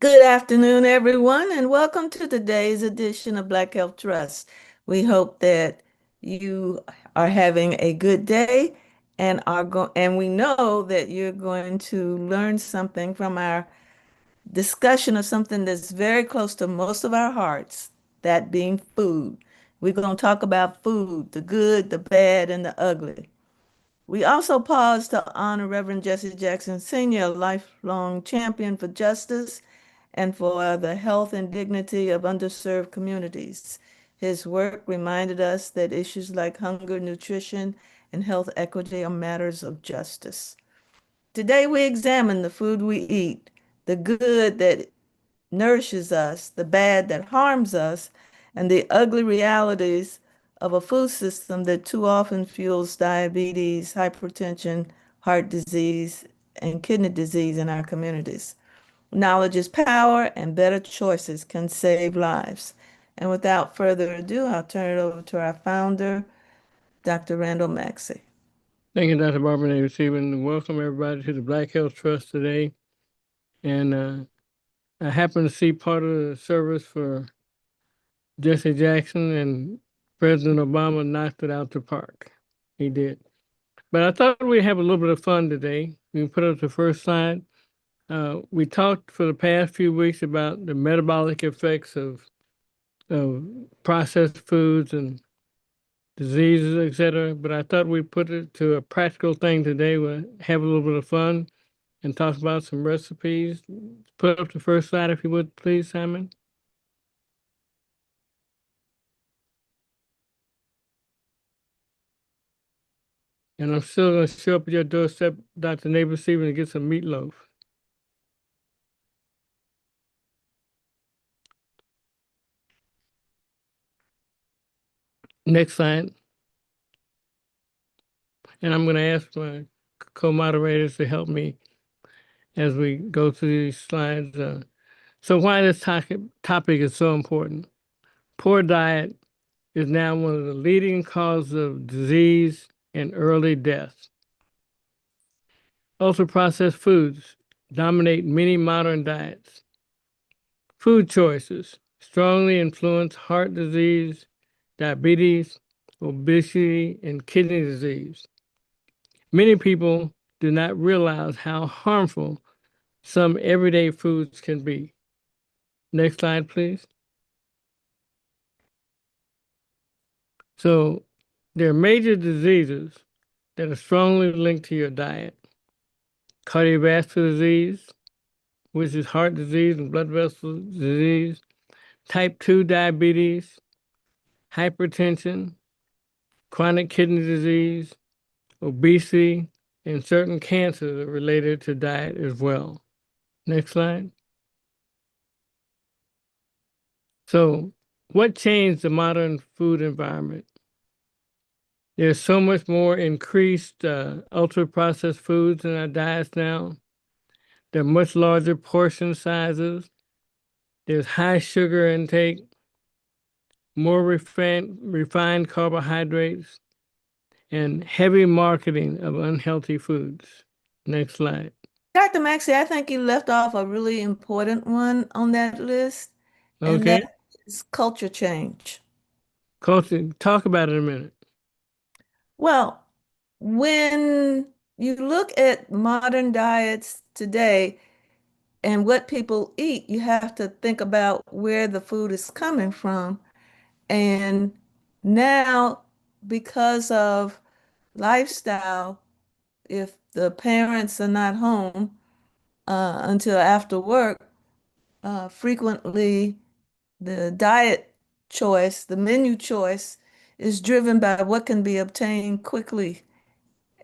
Good afternoon, everyone, and welcome to today's edition of Black Health Trust. We hope that you are having a good day and we know that you're going to learn something from our discussion of something that's very close to most of our hearts, that being food. We're going to talk about food, the good, the bad, and the ugly. We also pause to honor Reverend Jesse Jackson Sr., a lifelong champion for justice and for the health and dignity of underserved communities. His work reminded us that issues like hunger, nutrition, and health equity are matters of justice. Today, we examine the food we eat, the good that nourishes us, the bad that harms us, and the ugly realities of a food system that too often fuels diabetes, hypertension, heart disease, and kidney disease in our communities. Knowledge is power, and better choices can save lives. And without further ado, I'll turn it over to our founder, Dr. Randall Maxey. Thank you, Dr. Barbara Davis Stephen. Welcome everybody to the Black Health Trust today. And I happened to see part of the service for Jesse Jackson, and President Obama knocked it out the park. He did. But I thought we'd have a little bit of fun today. We can put up the first slide. We talked for the past few weeks about the metabolic effects of processed foods and diseases, etc. But I thought we'd put it to a practical thing today. We'll have a little bit of fun and talk about some recipes. Put up the first slide, if you would, please, Simon. And I'm still going to show up at your doorstep, Dr. Neighbor Stephen, to get some meatloaf. Next slide. And I'm going to ask my co-moderators to help me as we go through these slides. So why this topic is so important. Poor diet is now one of the leading causes of disease and early death. Ultra-processed foods dominate many modern diets. Food choices strongly influence heart disease, diabetes, obesity, and kidney disease. Many people do not realize how harmful some everyday foods can be. Next slide, please. So there are major diseases that are strongly linked to your diet. Cardiovascular disease, which is heart disease and blood vessel disease, type 2 diabetes, hypertension, chronic kidney disease, obesity, and certain cancers are related to diet as well. Next slide. So, what changed the modern food environment? There's so much more increased ultra-processed foods in our diets now. There are much larger portion sizes. There's high sugar intake, more refined carbohydrates, and heavy marketing of unhealthy foods. Next slide. Dr. Maxey, I think you left off a really important one on that list, and Okay. that is culture change. Culture, talk about it a minute. Well, when you look at modern diets today and what people eat, you have to think about where the food is coming from. And now, because of lifestyle, if the parents are not home until after work, frequently the diet choice, the menu choice, is driven by what can be obtained quickly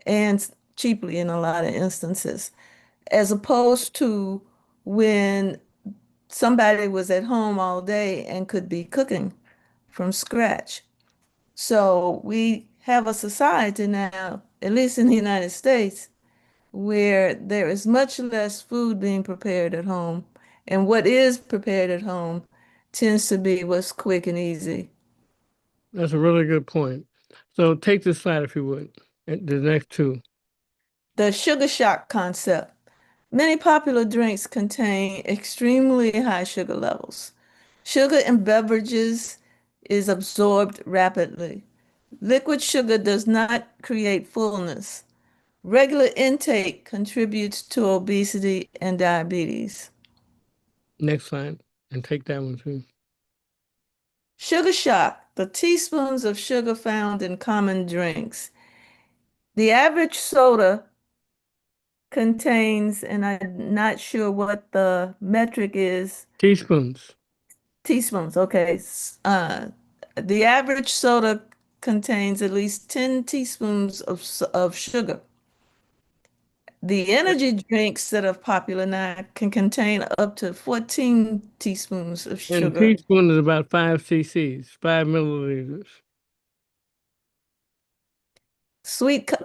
and cheaply in a lot of instances, as opposed to when somebody was at home all day and could be cooking from scratch. So we have a society now, at least in the United States, where there is much less food being prepared at home. And what is prepared at home tends to be what's quick and easy. That's a really good point. So take this slide if you would, the next two. The sugar shock concept. Many popular drinks contain extremely high sugar levels. Sugar in beverages is absorbed rapidly. Liquid sugar does not create fullness. Regular intake contributes to obesity and diabetes. Next slide, and take that one too. Sugar shock, the teaspoons of sugar found in common drinks. The average soda contains, and I'm not sure what the metric is, Teaspoons. teaspoons, okay. The average soda contains at least 10 teaspoons of sugar. The energy drinks that are popular now can contain up to 14 teaspoons of And sugar. teaspoon is about 5 cc's, 5 milliliters.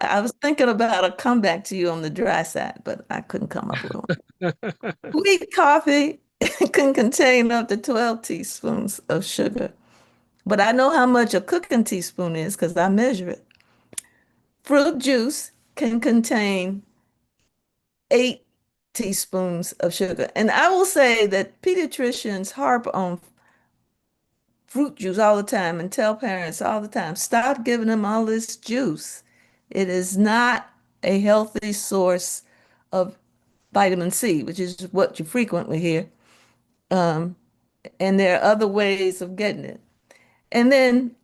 I was thinking about a comeback to you on the dry side, but I couldn't come up with one. Sweet coffee can contain up to 12 teaspoons of sugar, but I know how much a cooking teaspoon is because I measure it. Fruit juice can contain 8 teaspoons of sugar. And I will say that pediatricians harp on fruit juice all the time and tell parents all the time, stop giving them all this juice. It is not a healthy source of vitamin C, which is what you frequently hear. Um, and there are other ways of getting it. And then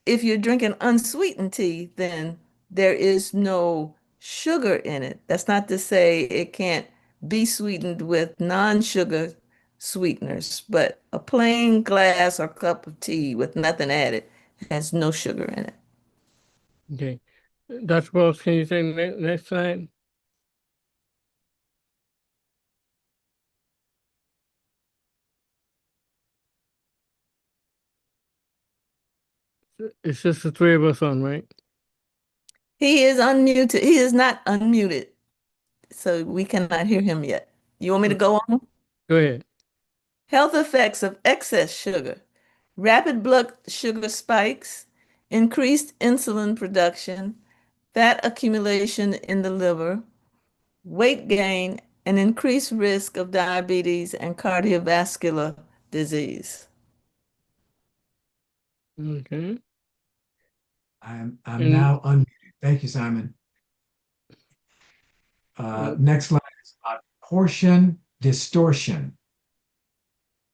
if you're drinking unsweetened tea, then there is no sugar in it. That's not to say it can't be sweetened with non-sugar sweeteners, but a plain glass or cup of tea with nothing added has no sugar in it. Okay. Dr. Wells, can you say next slide? It's just the three of us on, right? He is unmuted. He is not unmuted, so we cannot hear him yet. You want me to go on? Go ahead. Health effects of excess sugar. Rapid blood sugar spikes, increased insulin production, fat accumulation in the liver, weight gain, and increased risk of diabetes and cardiovascular disease. Okay. I'm And now unmuted. Thank you, Simon. uh, Next slide is portion distortion.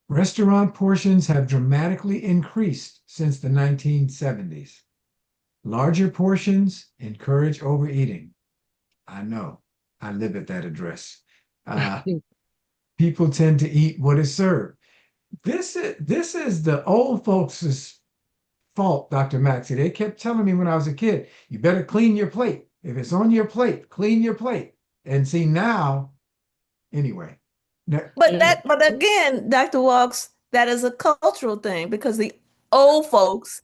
Restaurant portions have dramatically increased since the 1970s. Larger portions encourage overeating. I know. I live at that address. People tend to eat what is served. This is the old folks' fault, Dr. Maxey. They kept telling me when I was a kid, you better clean your plate. If it's on your plate, clean your plate. And see now, anyway. yeah, But again, Dr. Walks, that is a cultural thing because the old folks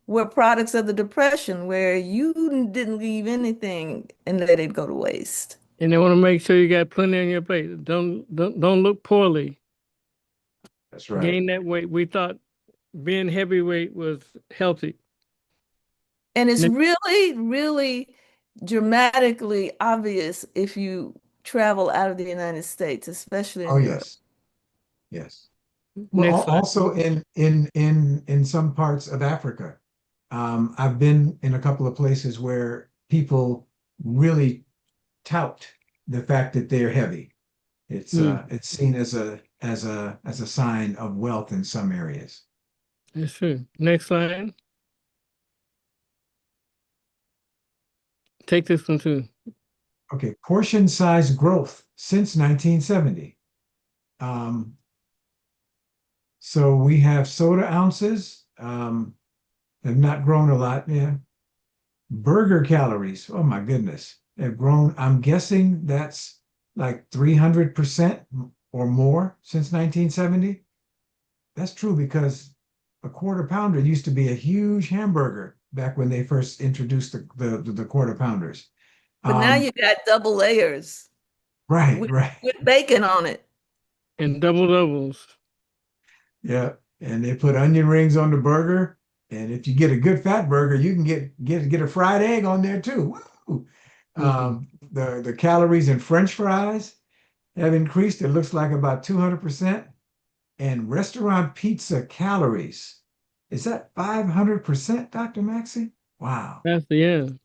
were products of the Depression where you didn't leave anything and let it go to waste. and they want to make sure you got plenty on your plate. Don't look poorly. That's right. Gain that weight. We thought being heavyweight was healthy. And it's Next, really, really dramatically obvious if you travel out of the United States, especially Oh, in Europe. yes. Yes. Well, next slide. also in some parts of Africa. I've been in a couple of places where people really tout the fact that they're heavy. It's seen as a sign of wealth in some areas. That's true. Next slide. Take this one too. Okay, portion size growth since 1970. So we have soda ounces, have not grown a lot. Yeah. Burger calories, oh my goodness, have grown. I'm guessing that's like 300% or more since 1970. That's true because a quarter pounder used to be a huge hamburger back when they first introduced the quarter pounders. But now you got double layers Right, with, right. with bacon on it. And double doubles. Yeah. And they put onion rings on the burger. And if you get a good fat burger, you can get a fried egg on there too. Woo! Mhm. The calories in French fries have increased, it looks like about 200%. And restaurant pizza calories, is that 500%, Dr. Maxey? Wow, That's the end.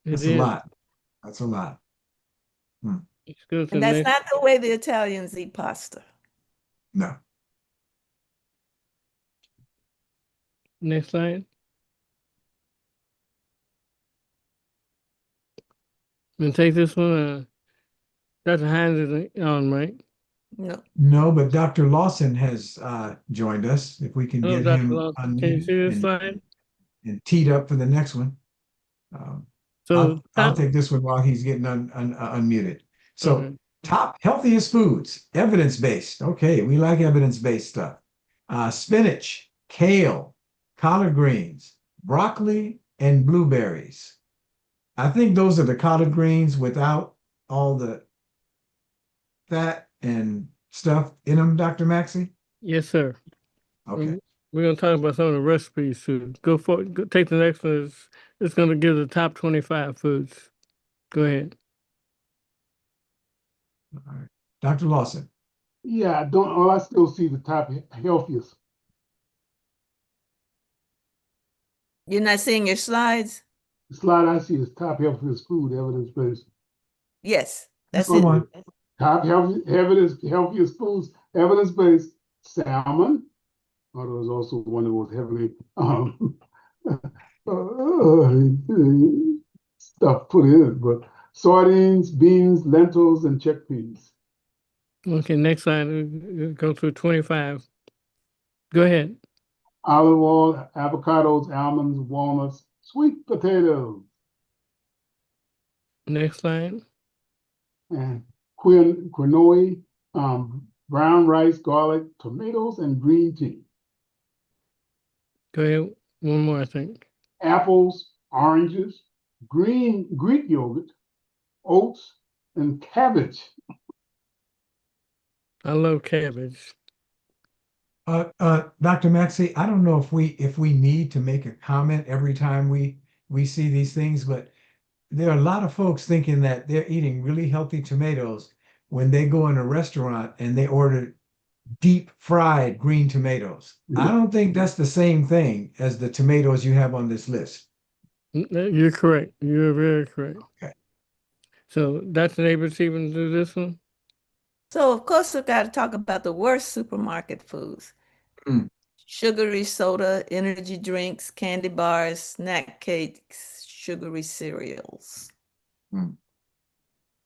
It that's a is. lot. That's a lot. Hmm. Let's go to the And that's next. not the way the Italians eat pasta. No. Next slide. And take this one. Dr. Hines is on, right? No. No, but Dr. Lawson has joined us. If we can Hello, get Dr. him Lawson. Can you unmuted see this slide? and teed up for the next one. Um, So I'll take this one while he's getting unmuted. So okay. top healthiest foods, evidence-based. Okay, we like evidence-based stuff. Spinach, kale, collard greens, broccoli, and blueberries. I think those are the collard greens without all the fat and stuff in them, Dr. Maxey? Yes, sir. Okay. We're gonna talk about some of the recipes too. Go for it. Take the next one. It's gonna give the top 25 foods. Go ahead. All right. Dr. Lawson. Yeah, I don't. Oh, I still see the top healthiest. You're not seeing your slides? The slide I see is top healthiest food, evidence-based. Yes, that's Go it. on. Top healthiest foods, evidence-based. Salmon. Oh, there was also one that was heavily stuff put in it, but sardines, beans, lentils, and chickpeas. Okay, next slide. We'll go through 25. Go ahead. Olive oil, avocados, almonds, walnuts, sweet potatoes, Next slide. and quinoa, brown rice, garlic, tomatoes, and green tea. Go ahead. One more, I think. Apples, oranges, Greek yogurt, oats, and cabbage. I love cabbage. Dr. Maxey, I don't know if we need to make a comment every time we see these things, but there are a lot of folks thinking that they're eating really healthy tomatoes when they go in a restaurant and they order deep fried green tomatoes. I don't think that's the same thing as the tomatoes you have on this list. You're correct. You're very correct. Okay. So Dr. Neighbors even do this one? So of course we've got to talk about the worst supermarket foods. Mm. Sugary soda, energy drinks, candy bars, snack cakes, sugary cereals. Mm.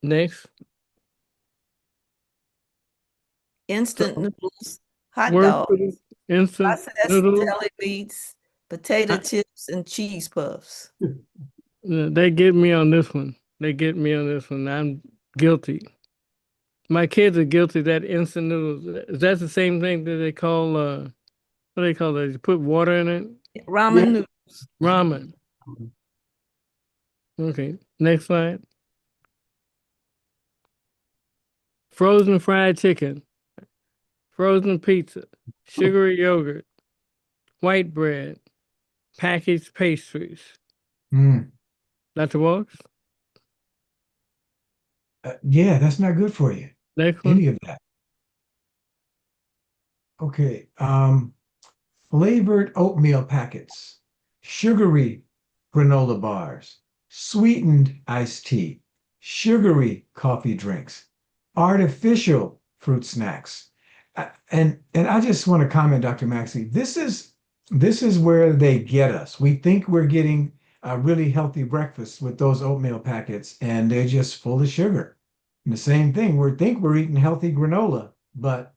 Next. Instant noodles, hot Worst dogs, food, instant processed noodles. deli meats, potato chips, and cheese puffs. They get me on this one. They get me on this one. I'm guilty. My kids are guilty of that instant noodles. Is that the same thing that they call, what do they call it? You put water in it? Ramen Yeah. noodles. Ramen. Okay, next slide. Frozen fried chicken, frozen pizza, sugary yogurt, white bread, packaged pastries. Mm. Dr. Walks, Yeah, that's not good for you. next one. Any of that. Okay. Flavored oatmeal packets, sugary granola bars, sweetened iced tea, sugary coffee drinks, artificial fruit snacks. And I just want to comment, Dr. Maxey, this is where they get us. We think we're getting a really healthy breakfast with those oatmeal packets, and they're just full of sugar. And the same thing, we think we're eating healthy granola, but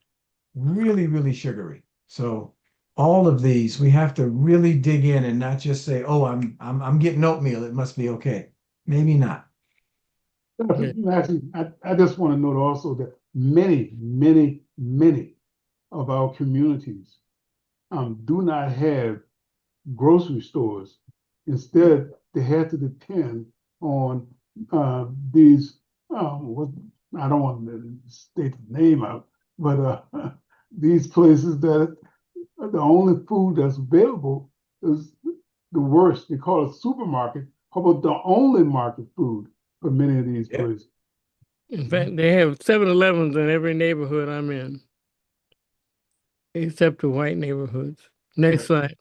really, really sugary. So all of these, we have to really dig in and not just say, "Oh, I'm getting oatmeal. It must be okay." Maybe not. Actually, I just want to note also that many of our communities do not have grocery stores. Instead, they had to depend on these, what, I don't want to state the name out, but these places that the only food that's available is the worst. They call it supermarket. How about the only market food for many of these Yeah. places? In fact, they have 7-Elevens in every neighborhood I'm in, except the white neighborhoods. Next slide.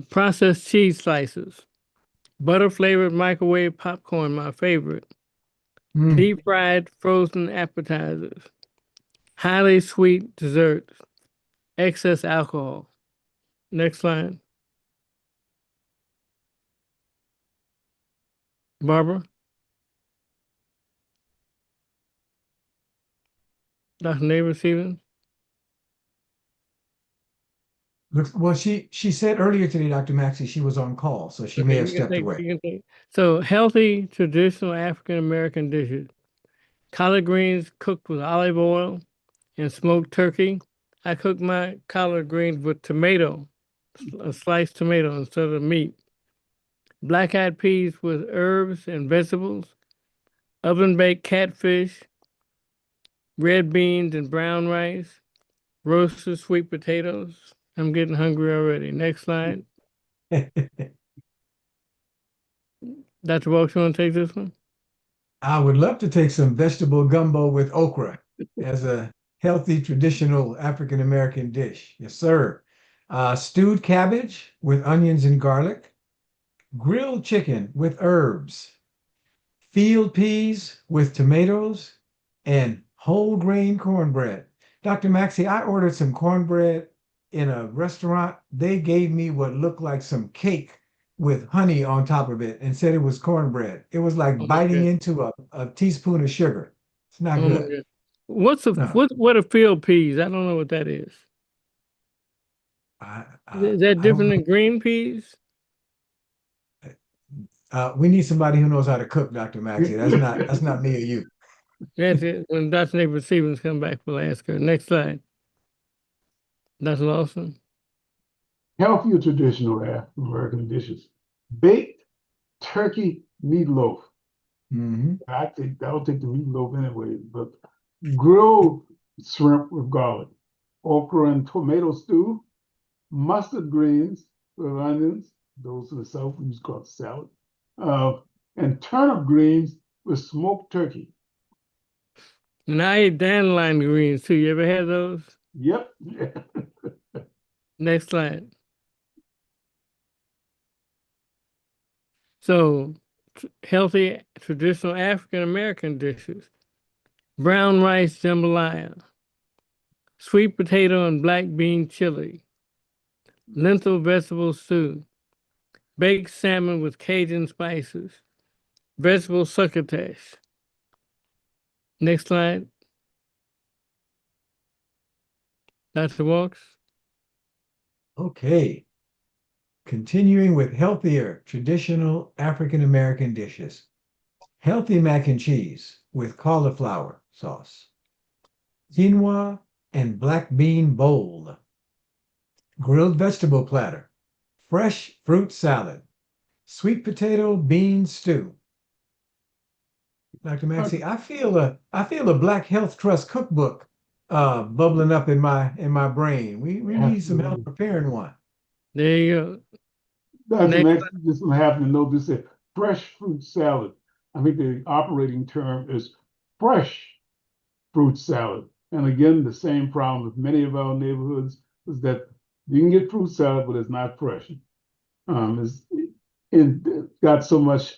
Processed cheese slices. Butter flavored microwave popcorn, my favorite. Mm. Deep fried frozen appetizers. Highly sweet desserts. Excess alcohol. Next slide. Barbara. Dr. Neighbor Stevens. Well, she said earlier today, Dr. Maxey, she was on call, so she may have stepped away. So healthy traditional African American dishes. Collard greens cooked with olive oil and smoked turkey. I cook my collard greens with tomato, a sliced tomato instead of meat. Black-eyed peas with herbs and vegetables. Oven-baked catfish. Red beans and brown rice. Roasted sweet potatoes. I'm getting hungry already. Next slide. Dr. Walks, you want to take this one? I would love to take some vegetable gumbo with okra as a healthy traditional African American dish. Yes, sir. Stewed cabbage with onions and garlic, grilled chicken with herbs, field peas with tomatoes, and whole grain cornbread. Dr. Maxey, I ordered some cornbread in a restaurant. They gave me what looked like some cake with honey on top of it and said it was cornbread. It was like Oh, biting okay. into a teaspoon of sugar. It's not Oh, good. okay. What's a No. what are field peas? I don't know what that is. Is that I don't different know. than green peas? We need somebody who knows how to cook, Dr. Maxey. That's not me or you. That's it. When Dr. Neighbor Stevens come back, we'll ask her. Next slide. Dr. Lawson. Healthier traditional African American dishes. Baked turkey meatloaf. Hmm. I'll take the meatloaf anyway, but grilled shrimp with garlic, okra and tomato stew, mustard greens with onions, those in the South we used to call it salad, and turnip greens with smoked turkey. And I ate dandelion greens too. You ever had those? Yep. Next slide. So, healthy traditional African American dishes. Brown rice jambalaya. Sweet potato and black bean chili. Lentil vegetable stew. Baked salmon with Cajun spices. Vegetable succotash. Next slide. Dr. Walks. Okay. Continuing with healthier traditional African American dishes. Healthy mac and cheese with cauliflower sauce. Quinoa and black bean bowl. Grilled vegetable platter. Fresh fruit salad. Sweet potato bean stew. Dr. Maxey, I feel a Black Health Trust cookbook bubbling up in my brain. We need some help preparing one. There you go. Dr. Next. Max, just happen to know this is fresh fruit salad. I think the operating term is fresh fruit salad. And again, the same problem with many of our neighborhoods is that you can get fruit salad, but it's not fresh. It's got so much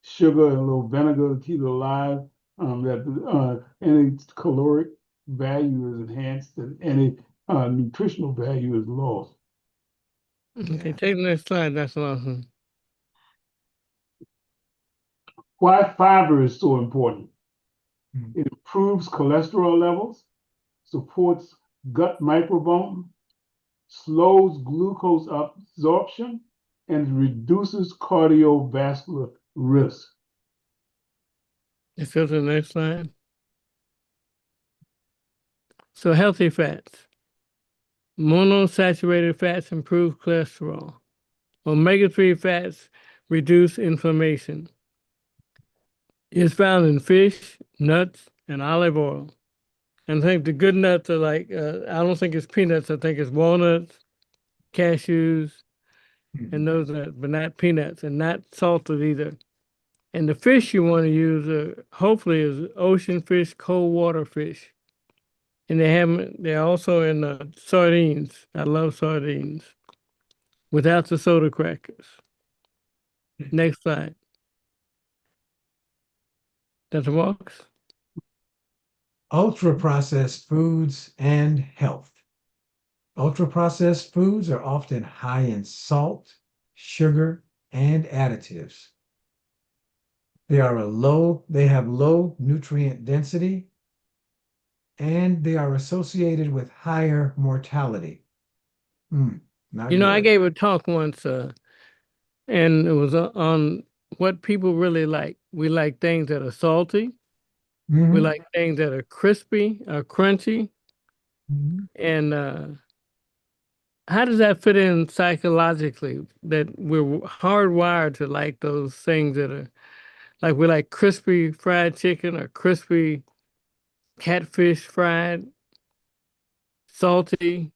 sugar and a little vinegar to keep it alive that any caloric value is enhanced and any nutritional value is lost. Okay, take the next slide, Dr. Lawson. Why fiber is so important. Hmm. It improves cholesterol levels, supports gut microbiome, slows glucose absorption, and reduces cardiovascular risk. Let's go to the next slide. So healthy fats. Monosaturated fats improve cholesterol. Omega-3 fats reduce inflammation. It's found in fish, nuts, and olive oil. And I think the good nuts are like, I don't think it's peanuts. I think it's walnuts, cashews, and those are, but not peanuts and not salted either. And the fish you want to use, hopefully, is ocean fish, cold water fish. And they're also in sardines. I love sardines without the soda crackers. Next slide. Dr. Marks? Ultra processed foods and health. Ultra processed foods are often high in salt, sugar, and additives. They have low nutrient density, and they are associated with higher mortality. Not You know, I good. gave a talk once, and it was on what people really like. We like things that are salty. We Mhm. like things that are crispy or crunchy. Mhm. And how does that fit in psychologically? That we're hardwired to like those things that are like we like crispy fried chicken or crispy catfish fried, salty.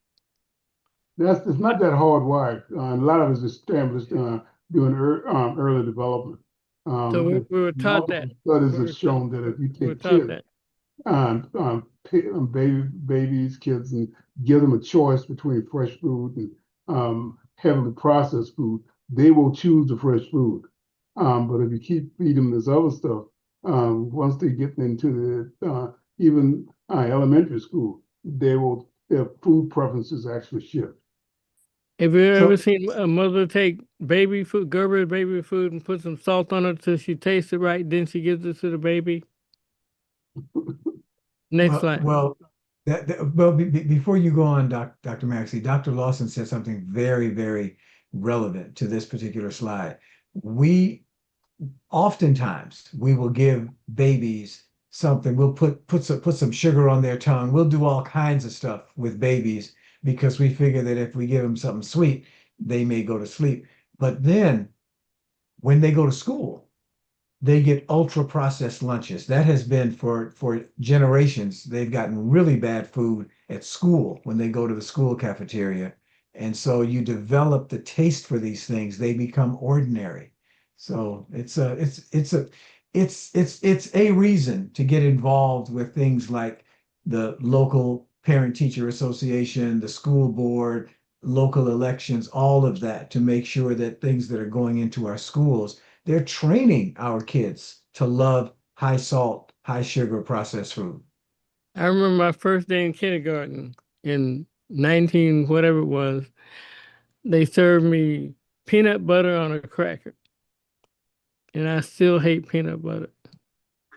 It's not that hardwired. A lot of it is established during early development. So The we were taught that. multiple studies We have were taught, shown that if you we were take taught kids, that. kids, and give them a choice between fresh food and heavily processed food, they will choose the fresh food. But if you keep feeding them this other stuff, once they get into even elementary school, their food preferences actually shift. Have you ever So, seen a mother take baby food, Gerber's baby food, and put some salt on it till she tastes it right, then she gives it to the baby? Next well, slide. well, before you go on, Dr. Maxey, Dr. Lawson said something very, very relevant to this particular slide. Oftentimes we will give babies something. We'll put some sugar on their tongue. We'll do all kinds of stuff with babies because we figure that if we give them something sweet, they may go to sleep. But then when they go to school, they get ultra processed lunches. That has been for generations. They've gotten really bad food at school when they go to the school cafeteria. And so you develop the taste for these things. They become ordinary. So it's a reason to get involved with things like the local parent teacher association, the school board, local elections, all of that to make sure that things that are going into our schools, they're training our kids to love high salt, high sugar processed food. I remember my first day in kindergarten in 19, whatever it was, they served me peanut butter on a cracker. And I still hate peanut butter.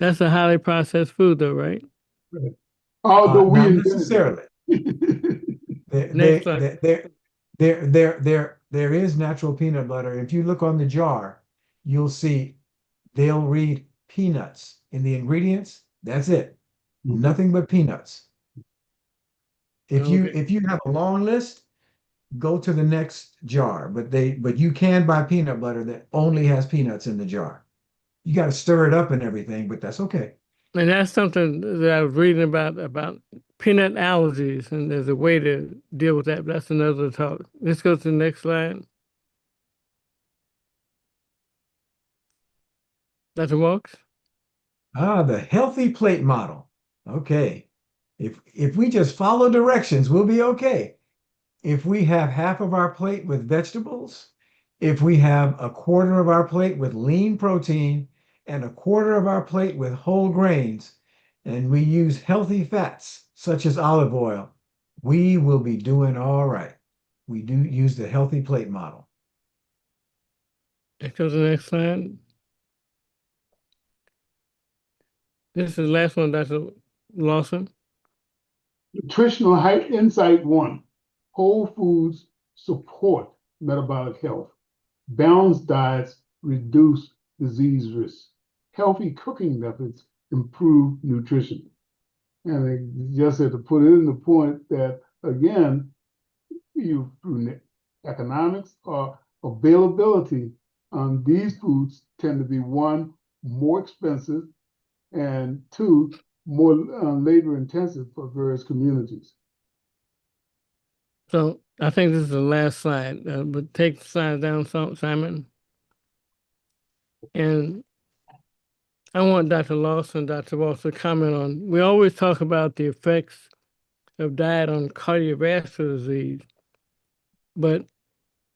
That's a highly processed food though, right? Although we Not invented necessarily. it. Next slide. There is natural peanut butter. If you look on the jar, you'll see they'll read peanuts in the ingredients. That's it. Nothing but peanuts. Okay. If you have a long list, go to the next jar. But you can buy peanut butter that only has peanuts in the jar. You got to stir it up and everything, but that's okay. And that's something that I was reading about peanut allergies, and there's a way to deal with that. But that's another talk. Let's go to the next slide. Dr. Walks? The healthy plate model. Okay. If we just follow directions, we'll be okay. If we have half of our plate with vegetables, if we have a quarter of our plate with lean protein and a quarter of our plate with whole grains, and we use healthy fats such as olive oil, we will be doing all right. We do use the healthy plate model. Let's go to the next slide. This is the last one, Dr. Lawson. Nutritional Insight 1. Whole foods support metabolic health. Balanced diets reduce disease risk. Healthy cooking methods improve nutrition. And I just had to put in the point that, again, through economics or availability, these foods tend to be, one, more expensive, and two, more labor intensive for various communities. So I think this is the last slide, but take the slide down, Simon. And I want Dr. Lawson, Dr. Walsh to comment on, we always talk about the effects of diet on cardiovascular disease, but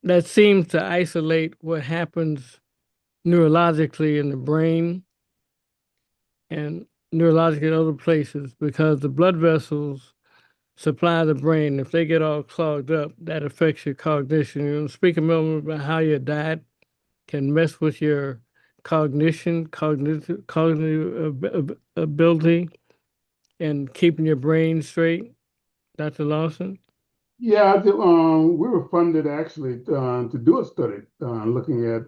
that seems to isolate what happens neurologically in the brain and neurologically in other places, because the blood vessels supply the brain. If they get all clogged up, that affects your cognition. You know, speak a moment about how your diet can mess with your cognition, cognitive ability, and keeping your brain straight, Dr. Lawson? Yeah, we were funded actually to do a study looking at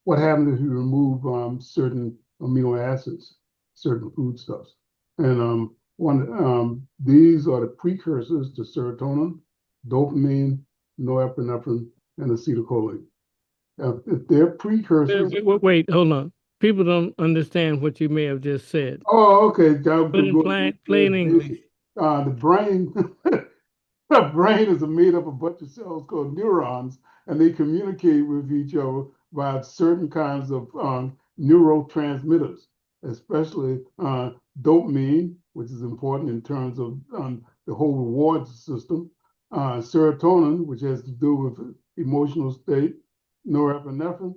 what happens if you remove certain amino acids, certain foodstuffs. And these are the precursors to serotonin, dopamine, norepinephrine, and acetylcholine. If they're precursors. Wait, hold on. People don't understand what you may have just said. Oh, okay. But in plain English. The brain, the brain is made up of a bunch of cells called neurons, and they communicate with each other by certain kinds of neurotransmitters, especially dopamine, which is important in terms of the whole reward system, serotonin, which has to do with emotional state, norepinephrine,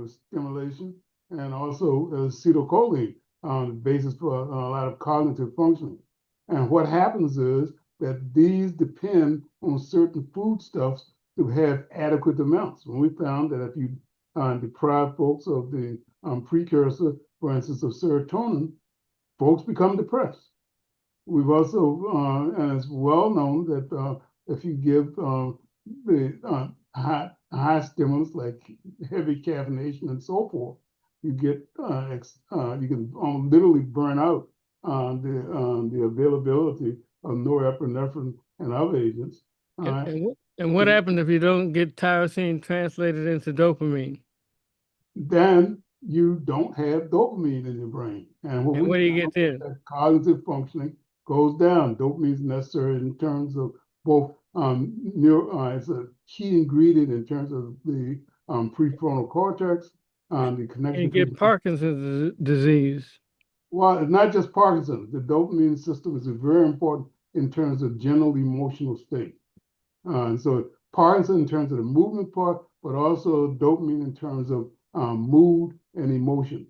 with stimulation, and also acetylcholine, the basis for a lot of cognitive functioning. And what happens is that these depend on certain foodstuffs to have adequate amounts. When we found that if you deprive folks of the precursor, for instance, of serotonin, folks become depressed. We've also, and it's well known that if you give the high stimulants like heavy caffeination and so forth, you get you can literally burn out the availability of norepinephrine and other agents. And what happens if you don't get tyrosine translated into dopamine? Then you don't have dopamine in your brain. And what do you get then? Cognitive functioning goes down. Dopamine is necessary in terms of both it's a key ingredient in terms of the prefrontal cortex, the connection. And you get Parkinson's disease. Well, it's not just Parkinson's. The dopamine system is very important in terms of general emotional state. And so Parkinson in terms of the movement part, but also dopamine in terms of mood and emotion.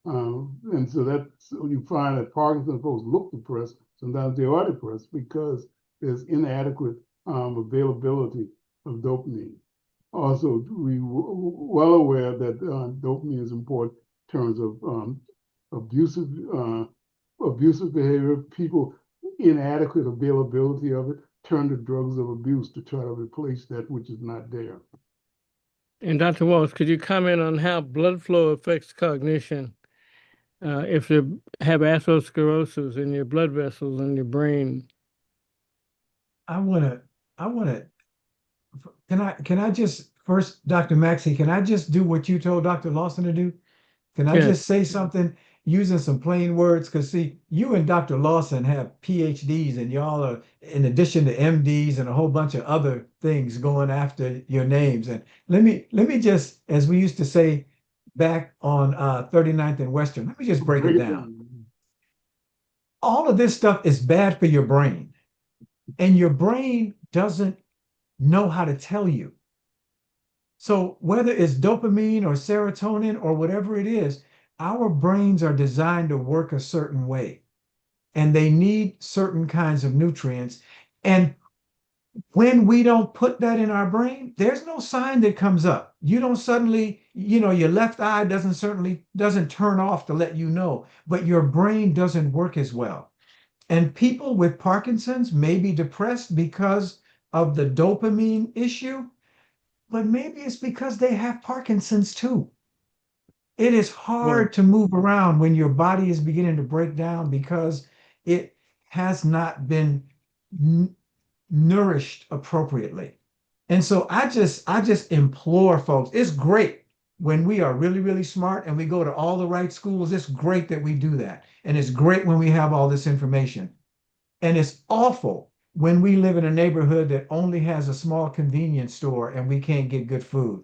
And so that's you find that Parkinson's folks look depressed. Sometimes they are depressed because there's inadequate availability of dopamine. Also, we well aware that dopamine is important in terms of abusive behavior. People, inadequate availability of it, turn to drugs of abuse to try to replace that which is not there. And Dr. Walsh, could you comment on how blood flow affects cognition if you have atherosclerosis in your blood vessels in your brain? I wanna, can I just first, Dr. Maxey, can I just do what you told Dr. Lawson to do? Can I just say something using some plain words? Because see, you and Dr. Lawson have PhDs and y'all are, in addition to MDs and a whole bunch of other things going after your names. And let me just, as we used to say back on 39th and Western, let me just break it down. All of this stuff is bad for your brain, and your brain doesn't know how to tell you. So whether it's dopamine or serotonin or whatever it is, our brains are designed to work a certain way, and they need certain kinds of nutrients. And when we don't put that in our brain, there's no sign that comes up. You don't suddenly, your left eye doesn't turn off to let you know, but your brain doesn't work as well. And people with Parkinson's may be depressed because of the dopamine issue, but maybe it's because they have Parkinson's too. It is hard to move around when your body is beginning to break down because it has not been nourished appropriately. And so I just implore folks, it's great when we are really, really smart and we go to all the right schools. It's great that we do that. And it's great when we have all this information. And it's awful when we live in a neighborhood that only has a small convenience store and we can't get good food.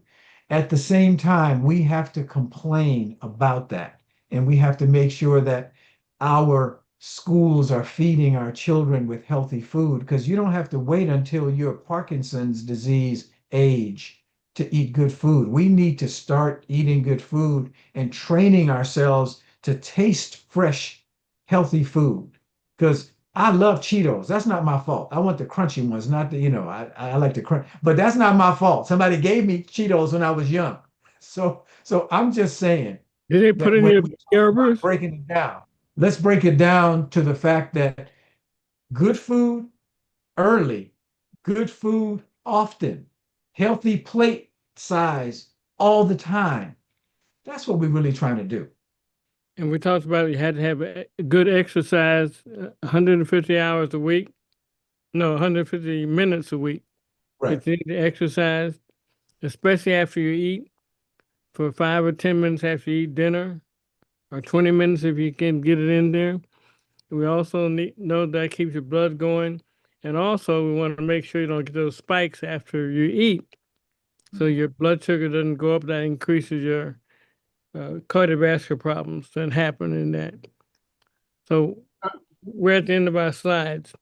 At the same time, we have to complain about that. And we have to make sure that our schools are feeding our children with healthy food because you don't have to wait until you're Parkinson's disease age to eat good food. We need to start eating good food and training ourselves to taste fresh, healthy food. Because I love Cheetos. That's not my fault. I want the crunchy ones, not the, I like the crunch, but that's not my fault. Somebody gave me Cheetos when I was young. So I'm just saying Did they put that in when your we talk about Gerbers? breaking it down, let's break it down to the fact that good food early, good food often, healthy plate size all the time. That's what we're really trying to do. And we talked about you had to have a good exercise, 150 hours a week. No, 150 minutes a week. Right. But you need to exercise, especially after you eat, for 5 or 10 minutes after you eat dinner, or 20 minutes if you can get it in there. We also need know that keeps your blood going. And also we want to make sure you don't get those spikes after you eat. So your blood sugar doesn't go up, that increases your cardiovascular problems that happen in that. So we're at the end of our slides.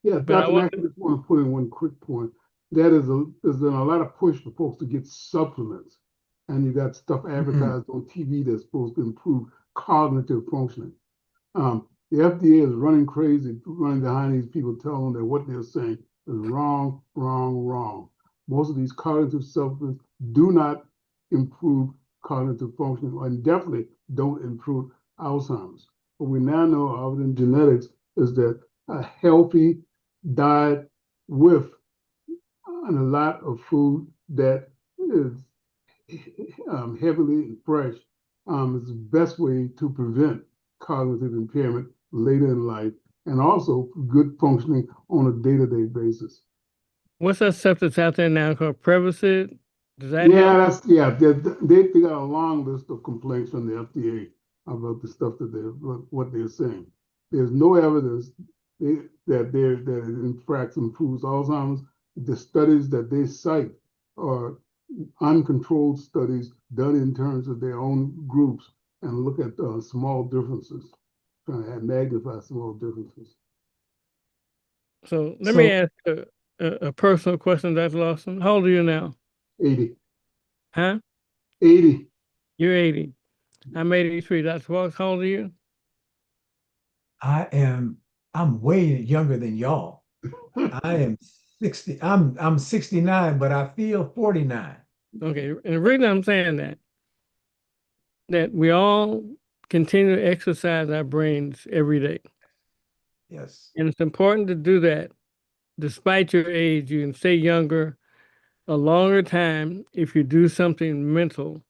Yeah, But I Dr. want Mack, I just want to put in one quick point. That is there's been a lot of push for folks to get supplements. And you got stuff advertised on TV that's supposed to improve cognitive functioning. The FDA is running crazy, running behind these people, telling them that what they're saying is wrong, wrong, wrong. Most of these cognitive supplements do not improve cognitive functioning and definitely don't improve Alzheimer's. What we now know other than genetics is that a healthy diet with a lot of food that is heavily and fresh is the best way to prevent cognitive impairment later in life and also good functioning on a day-to-day basis. what's that stuff that's out there now called Prevacid? Does that Yeah, help? they got a long list of complaints from the FDA about the stuff that what they're saying. There's no evidence that it in fact improves Alzheimer's. The studies that they cite are uncontrolled studies done in terms of their own groups and look at small differences, trying to magnify small differences. So let me So ask a personal question, Dr. Lawson. How old are you now? 80. Huh? 80. You're 80. I'm 83. Dr. Walks, how old are you? I'm way younger than y'all. I am 60. I'm 69, but I feel 49. Okay. And the reason I'm saying that we all continue to exercise our brains every day. Yes. And it's important to do that. Despite your age, you can stay younger a longer time if you do something mental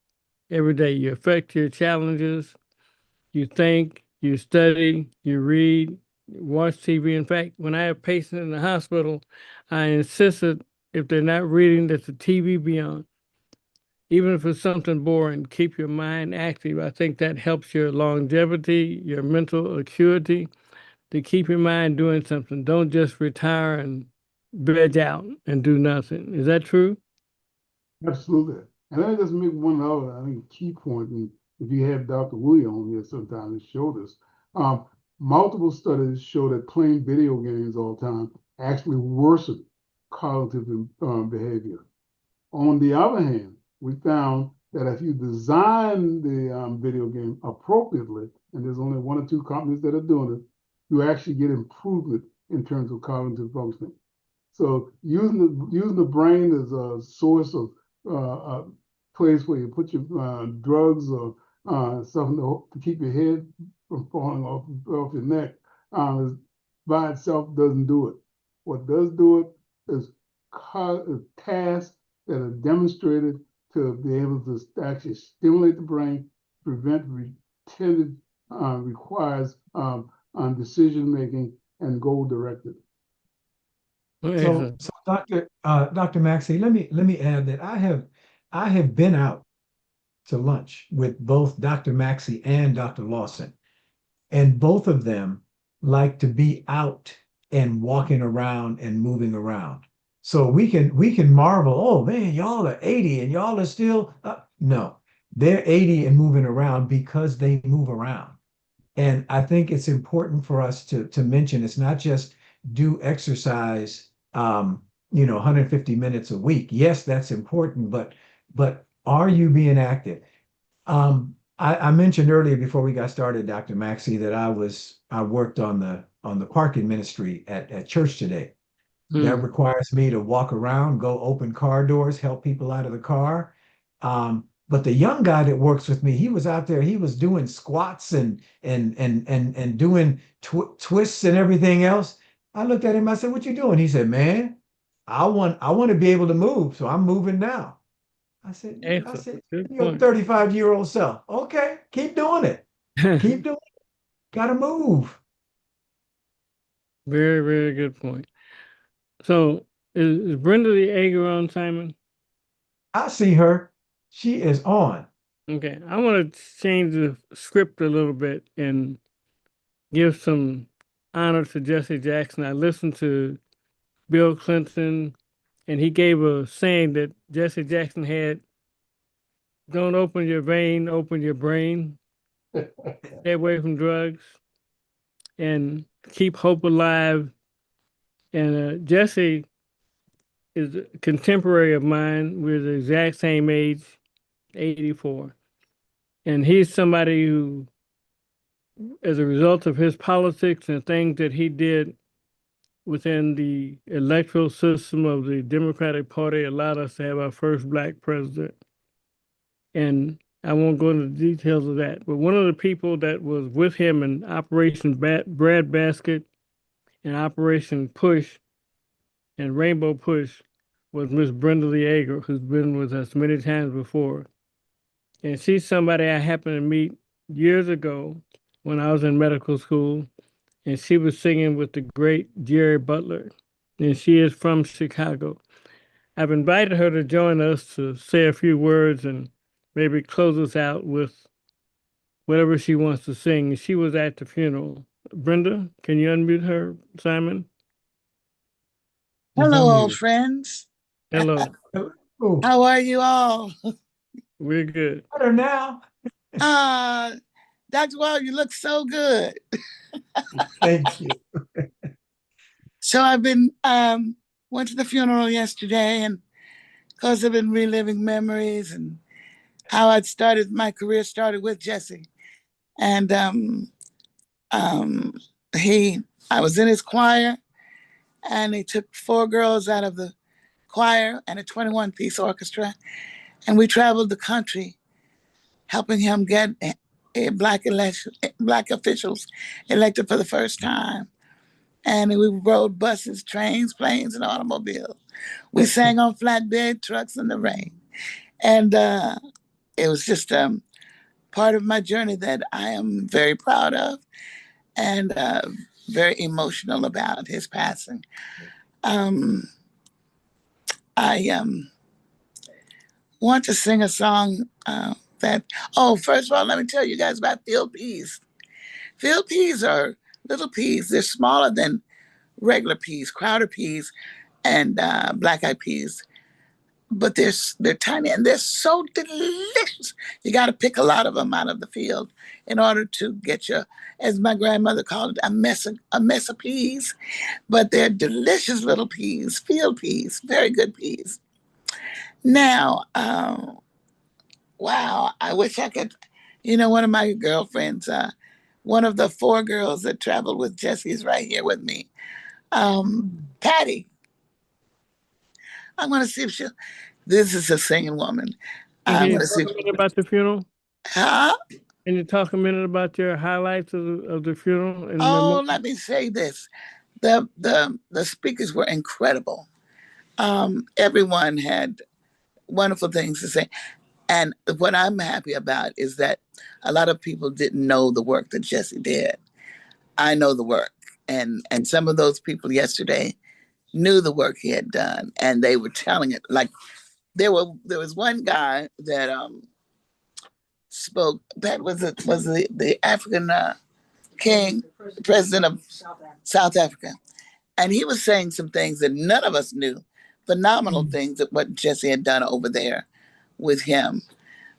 every day. You affect your challenges, you think, you study, you read, you watch TV. In fact, when I have patients in the hospital, I insisted if they're not reading, that the TV be on. Even if it's something boring, keep your mind active. I think that helps your longevity, your mental acuity, to keep your mind doing something. Don't just retire and veg out and do nothing. Is that true? Absolutely. And let me just make one other, I think, key point. And if you have Dr. William on here sometime to show this, multiple studies show that playing video games all the time actually worsen cognitive behavior. On the other hand, we found that if you design the video game appropriately, and there's only one or two companies that are doing it, you actually get improvement in terms of cognitive functioning. So using the brain as a source of a place where you put your drugs or something to keep your head from falling off your neck by itself doesn't do it. What does do it is tasks that are demonstrated to be able to actually stimulate the brain, prevent repeated requires decision making and goal directed. So Dr. Maxey, let me add that I have been out to lunch with both Dr. Maxey and Dr. Lawson, and both of them like to be out and walking around and moving around. So we can marvel, oh man, y'all are 80 and y'all are still no, they're 80 and moving around because they move around. And I think it's important for us to mention it's not just do exercise 150 minutes a week. Yes, that's important, but are you being active? I mentioned earlier before we got started, Dr. Maxey, that I worked on the parking ministry at church today. That requires me to walk around, go open car doors, help people out of the car. But the young guy that works with me, he was out there, he was doing squats and doing twists and everything else. I looked at him, I said, "What you doing?" He said, "Man, I want to be able to move, so I'm moving now." I said, I Excellent. said, Good your point. 35-year-old self. Okay, keep doing it. Keep doing it. Gotta move. Very, very good point. So is Brenda the Ager on, Simon? I see her. She is on. Okay. I want to change the script a little bit and give some honor to Jesse Jackson. I listened to Bill Clinton, and he gave a saying that Jesse Jackson had: don't open your vein, open your brain, stay away from drugs, and keep hope alive. And Jesse is a contemporary of mine. We're the exact same age, 84. And he's somebody who, as a result of his politics and things that he did within the electoral system of the Democratic Party, allowed us to have our first black president. And I won't go into the details of that, but one of the people that was with him in Operation Breadbasket and Operation Push and Rainbow Push was Miss Brenda Lee Ager, who's been with us many times before. And she's somebody I happened to meet years ago when I was in medical school, and she was singing with the great Jerry Butler, and she is from Chicago. I've invited her to join us to say a few words and maybe close us out with whatever she wants to sing. She was at the funeral. Brenda, can you unmute her, Simon? She's Hello, old unmuted. friends. Hello. Oh, How are you all? We're good. better now. Uh, Dr. Wall, you look so good. Thank you. So I've been went to the funeral yesterday, and of course I've been reliving memories and how my career started with Jesse. And I was in his choir, and he took 4 girls out of the choir and a 21-piece orchestra, and we traveled the country helping him get black officials elected for the first time. And we rode buses, trains, planes, and automobiles. We sang on flatbed trucks in the rain. And it was just part of my journey that I am very proud of and very emotional about his passing. I want to sing a song first of all, let me tell you guys about field peas. Field peas are little peas. They're smaller than regular peas, crowder peas, and black-eyed peas. But they're tiny and they're so delicious. You got to pick a lot of them out of the field in order to get your, as my grandmother called it, a mess of peas. But they're delicious little peas, field peas, very good peas. Now, wow, I wish I could, one of my girlfriends, one of the 4 girls that traveled with Jesse is right here with me. Patty. I'm going to see if this is a singing woman. Can I'm you going to see. talk a minute about the funeral? Huh? Can you talk a minute about your highlights of the funeral? Oh, let me say this. The speakers were incredible. Everyone had wonderful things to say. And what I'm happy about is that a lot of people didn't know the work that Jesse did. I know the work. And some of those people yesterday knew the work he had done, and they were telling it. Like there was one guy that spoke. That was the African king, president of South Africa, And he was saying some things that none of us knew, phenomenal Mm. things that what Jesse had done over there with him.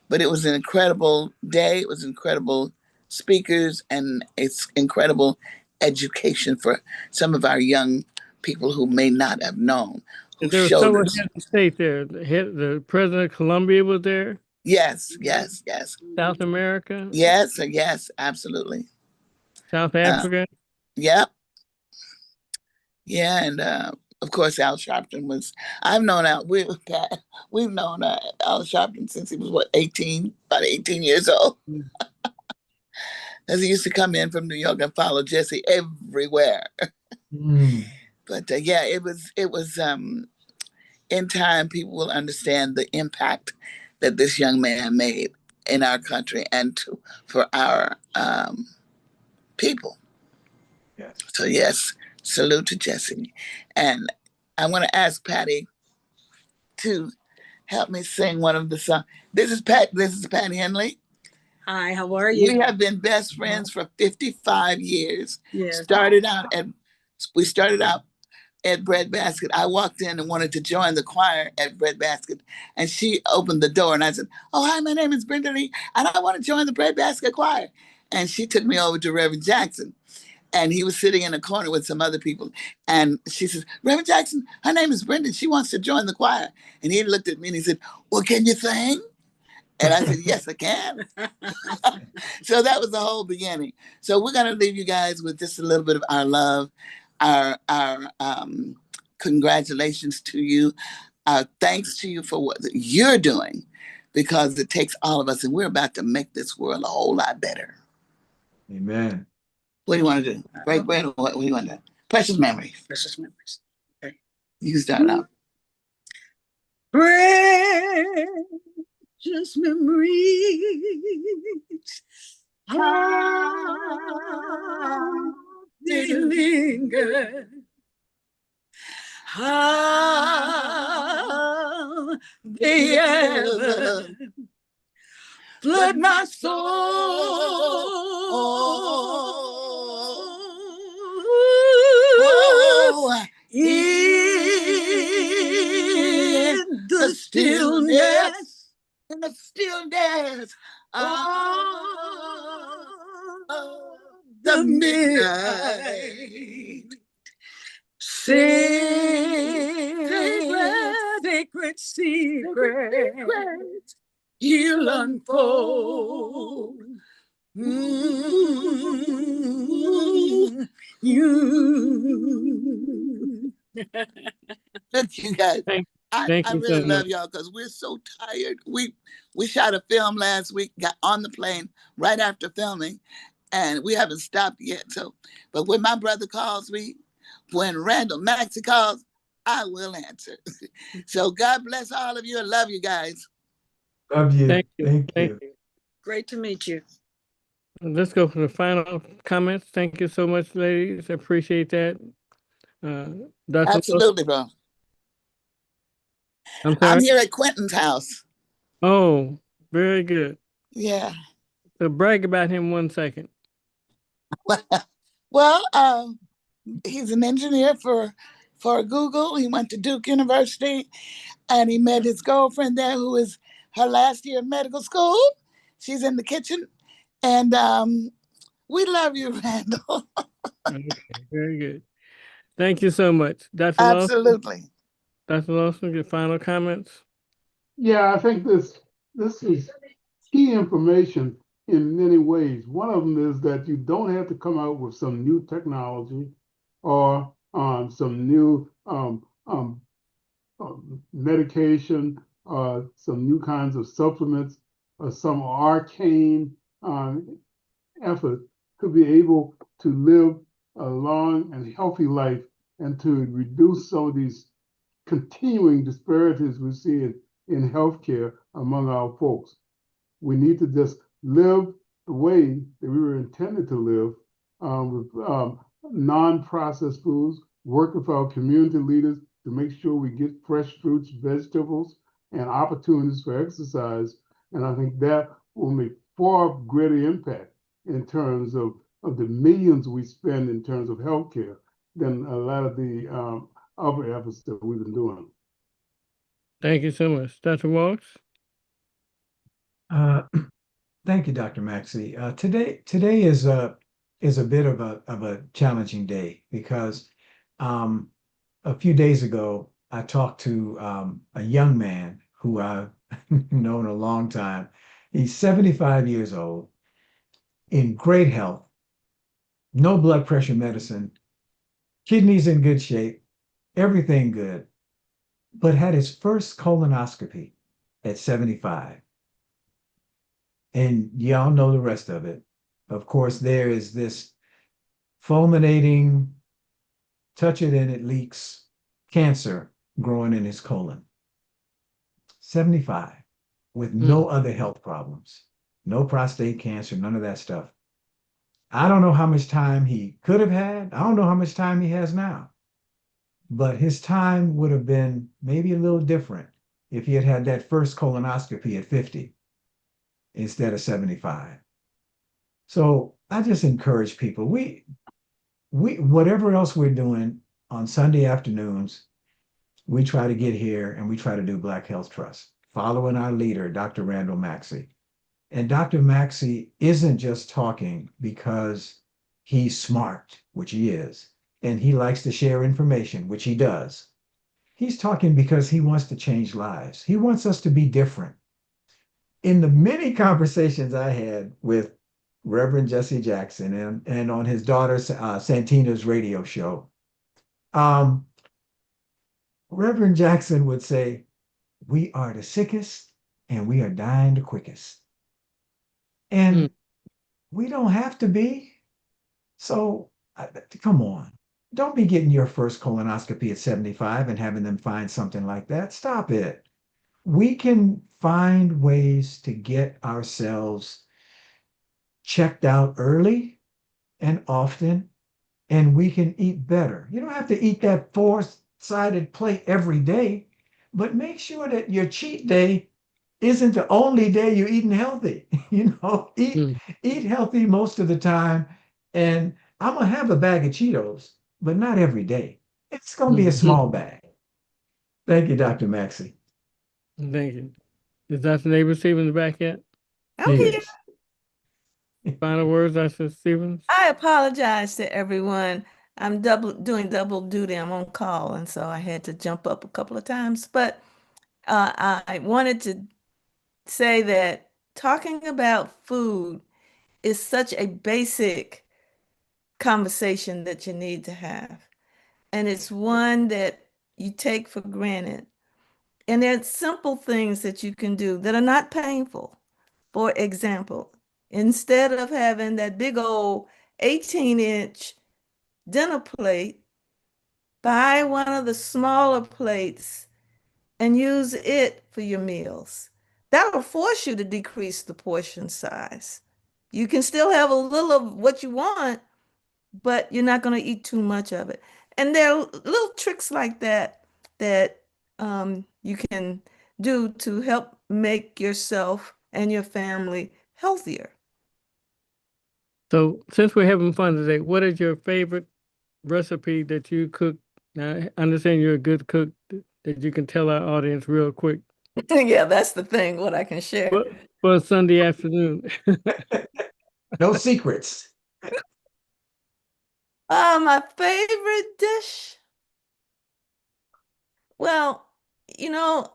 But it was an incredible day. It was incredible speakers, and it's incredible education for some of our young people who may not have known, who There was showed someone us. head of state there. The president of Colombia was there. Yes, yes, yes. South America, Yes, yes, absolutely. South Africa. Yep. Yeah, and of course Al Sharpton was. I've known Al. We've known Al Sharpton since he was what, 18, about 18 years old. Mm. As he used to come in from New York and follow Jesse everywhere. Mm. But yeah, it was in time people will understand the impact that this young man made in our country and for our people. Yes. So yes, salute to Jesse. And I want to ask Patty to help me sing one of the songs. This is Patty Henley. Hi, how are you? We have been best friends for 55 years. Yes. We started out at Breadbasket. I walked in and wanted to join the choir at Breadbasket, and she opened the door, and I said, "Oh, hi, my name is Brenda Lee, and I want to join the Breadbasket choir." And she took me over to Reverend Jackson, and he was sitting in a corner with some other people. And she says, "Reverend Jackson, her name is Brenda. She wants to join the choir." And he looked at me and he said, "Well, can you sing?" And I said, "Yes, I can." So that was the whole beginning. So we're going to leave you guys with just a little bit of our love, our congratulations to you, our thanks to you for what you're doing, because it takes all of us, and we're about to make this world a whole lot better. Amen. What do you want to do? Break bread, or what do you want to do? Precious memories. Precious memories. Okay. You can start out. Precious memories. How they linger. How they ever flood my soul. In the stillness. In the stillness The midnight. Sacred secrets you'll unfold. You. Look, you guys. Thank I you really so love much. y'all because we're so tired. We shot a film last week, got on the plane right after filming, and we haven't stopped yet. So, but when my brother calls me, when Randall Maxey calls, I will answer. So God bless all of you. I love you guys. Love you. Thank you. Thank Thank you. you. Great to meet you. Let's go for the final comments. Thank you so much, ladies. I appreciate that. Dr. Absolutely, bro. I'm I'm sorry. here at Quentin's house. Oh, very good. Yeah. So brag about him 1 second. Well, he's an engineer for Google. He went to Duke University, and he met his girlfriend there, who is her last year of medical school. She's in the kitchen, and we love you, Randall. Okay, very good. Thank you so much. Dr. Lawson, Absolutely. Dr. Lawson, your final comments? Yeah, I think this is key information in many ways. One of them is that you don't have to come out with some new technology or some new medication, some new kinds of supplements, or some arcane effort to be able to live a long and healthy life and to reduce some of these continuing disparities we see in healthcare among our folks. We need to just live the way that we were intended to live, with non-processed foods, work with our community leaders to make sure we get fresh fruits, vegetables, and opportunities for exercise. And I think that will make far greater impact in terms of the millions we spend in terms of healthcare than a lot of the other efforts that we've been doing. Thank you so much. Dr. Walsh? Uh, Thank you, Dr. Maxey. Today is a bit of a challenging day because um, a few days ago I talked to a young man who I've known a long time. He's 75 years old, in great health, no blood pressure medicine, kidneys in good shape, everything good, but had his first colonoscopy at 75. And y'all know the rest of it. Of course, there is this fulminating, touch it and it leaks cancer growing in his colon. 75 with no other health problems, no prostate cancer, none of that stuff. I don't know how much time he could have had. I don't know how much time he has now. But his time would have been maybe a little different if he had had that first colonoscopy at 50 instead of 75. So I just encourage people, we whatever else we're doing on Sunday afternoons, we try to get here and we try to do Black Health Trust, following our leader, Dr. Randall Maxey. And Dr. Maxey isn't just talking because he's smart, which he is, and he likes to share information, which he does. He's talking because he wants to change lives. He wants us to be different. In the many conversations I had with Reverend Jesse Jackson and on his daughter Santina's radio show, Reverend Jackson would say, "We are the sickest and we are dying the quickest." And we don't have to be. So come on. Don't be getting your first colonoscopy at 75 and having them find something like that. Stop it. We can find ways to get ourselves checked out early and often, and we can eat better. You don't have to eat that four-sided plate every day, but make sure that your cheat day isn't the only day you're eating healthy. Eat healthy most of the time. And I'm gonna have a bag of Cheetos, but not every day. It's gonna be a small bag. Thank you, Dr. Maxey. Thank you. Is Dr. Neighbor Stevens back yet? I'm here. Yes. Final words, Dr. Stevens? I apologize to everyone. I'm doing double duty. I'm on call, and so I had to jump up a couple of times. But I wanted to say that talking about food is such a basic conversation that you need to have. And it's one that you take for granted. And there are simple things that you can do that are not painful. For example, instead of having that big old 18-inch dinner plate, buy one of the smaller plates and use it for your meals. That'll force you to decrease the portion size. You can still have a little of what you want, but you're not going to eat too much of it. And there are little tricks like that that you can do to help make yourself and your family healthier. So since we're having fun today, what is your favorite recipe that you cook? Now, I understand you're a good cook that you can tell our audience real quick Yeah, that's the thing, what I can share. for a Sunday afternoon. No secrets. My favorite dish. Well, you know,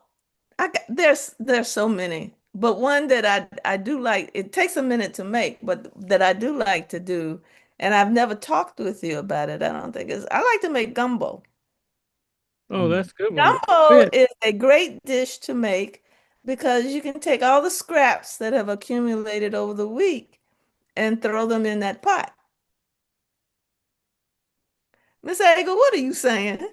there's so many, but one that I do like, it takes a minute to make, but that I do like to do, and I've never talked with you about it, I don't think, is I like to make gumbo. Oh, that's a good one. Gumbo is a great dish to make because you can take all the scraps that have accumulated over the week and throw them in that pot. Miss Agar, what are you saying?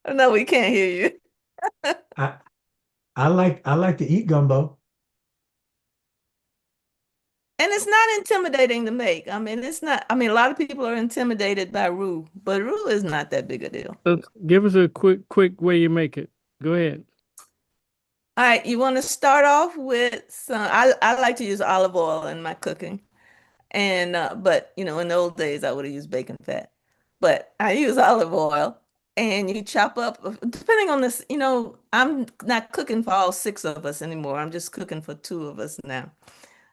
No, we can't hear you. I like to eat gumbo. And it's not intimidating to make. I mean, it's not, I mean, a lot of people are intimidated by roux, but roux is not that big a deal. So give us a quick way you make it. Go ahead. All right, you want to start off with some, I like to use olive oil in my cooking. And but you know, in the old days I would have used bacon fat. But I use olive oil and you chop up depending on this, you know, I'm not cooking for all six of us anymore. I'm just cooking for two of us now.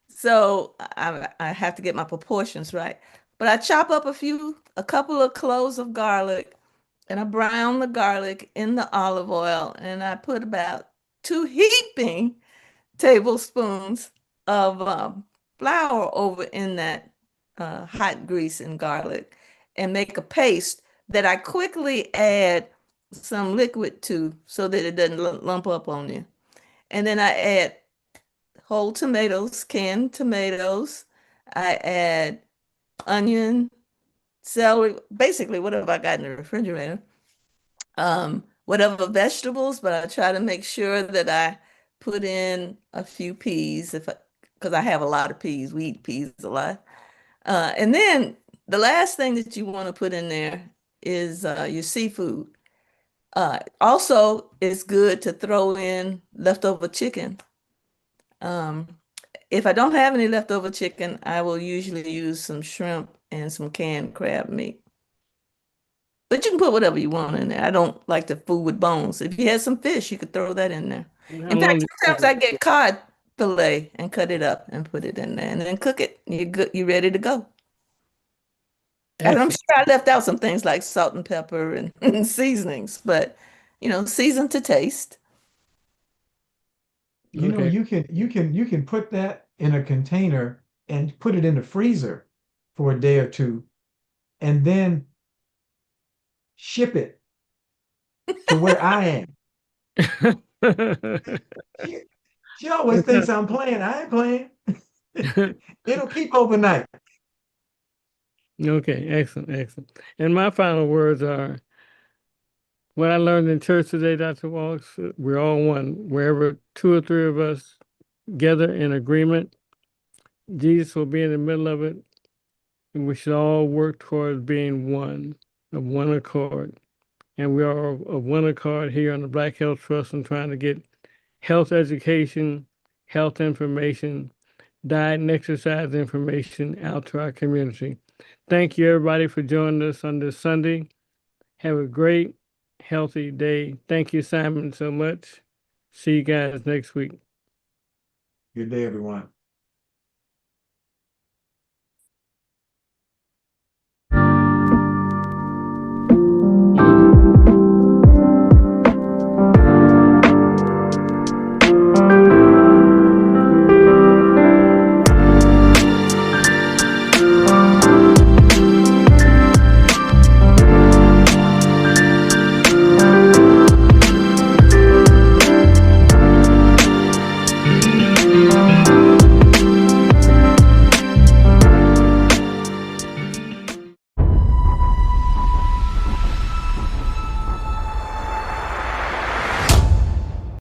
So I have to get my proportions right. But I chop up a couple of cloves of garlic, and I brown the garlic in the olive oil, and I put about two heaping tablespoons of flour over in that hot grease and garlic, and make a paste that I quickly add some liquid to so that it doesn't lump up on you. And then I add whole tomatoes, canned tomatoes. I add onion, celery, basically whatever I got in the refrigerator. Whatever vegetables, but I try to make sure that I put in a few peas because I have a lot of peas. We eat peas a lot. And then the last thing that you want to put in there is your seafood. Also, it's good to throw in leftover chicken. Um, if I don't have any leftover chicken, I will usually use some shrimp and some canned crab meat. But you can put whatever you want in there. I don't like the food with bones. If you had some fish, you could throw that in there. How In long fact, do you cook sometimes it? I get cod fillet and cut it up and put it in there and then cook it. You're good, you're ready to go. And I'm Excellent. sure I left out some things like salt and pepper and, and seasonings, but you know, season to taste. You know, Okay. you can put that in a container and put it in the freezer for a day or two, and then ship it to where I am. She, she always thinks I'm playing. I ain't playing. It'll keep overnight. Okay, excellent, excellent. And my final words are what I learned in church today, Dr. Walks, we're all one. Wherever two or three of us gather in agreement, Jesus will be in the middle of it, and we should all work towards being one, of one accord. And we are of one accord here on the Black Health Trust and trying to get health education, health information, diet and exercise information out to our community. Thank you, everybody, for joining us on this Sunday. Have a great, healthy day. Thank you, Simon, so much. See you guys next week. Good day, everyone.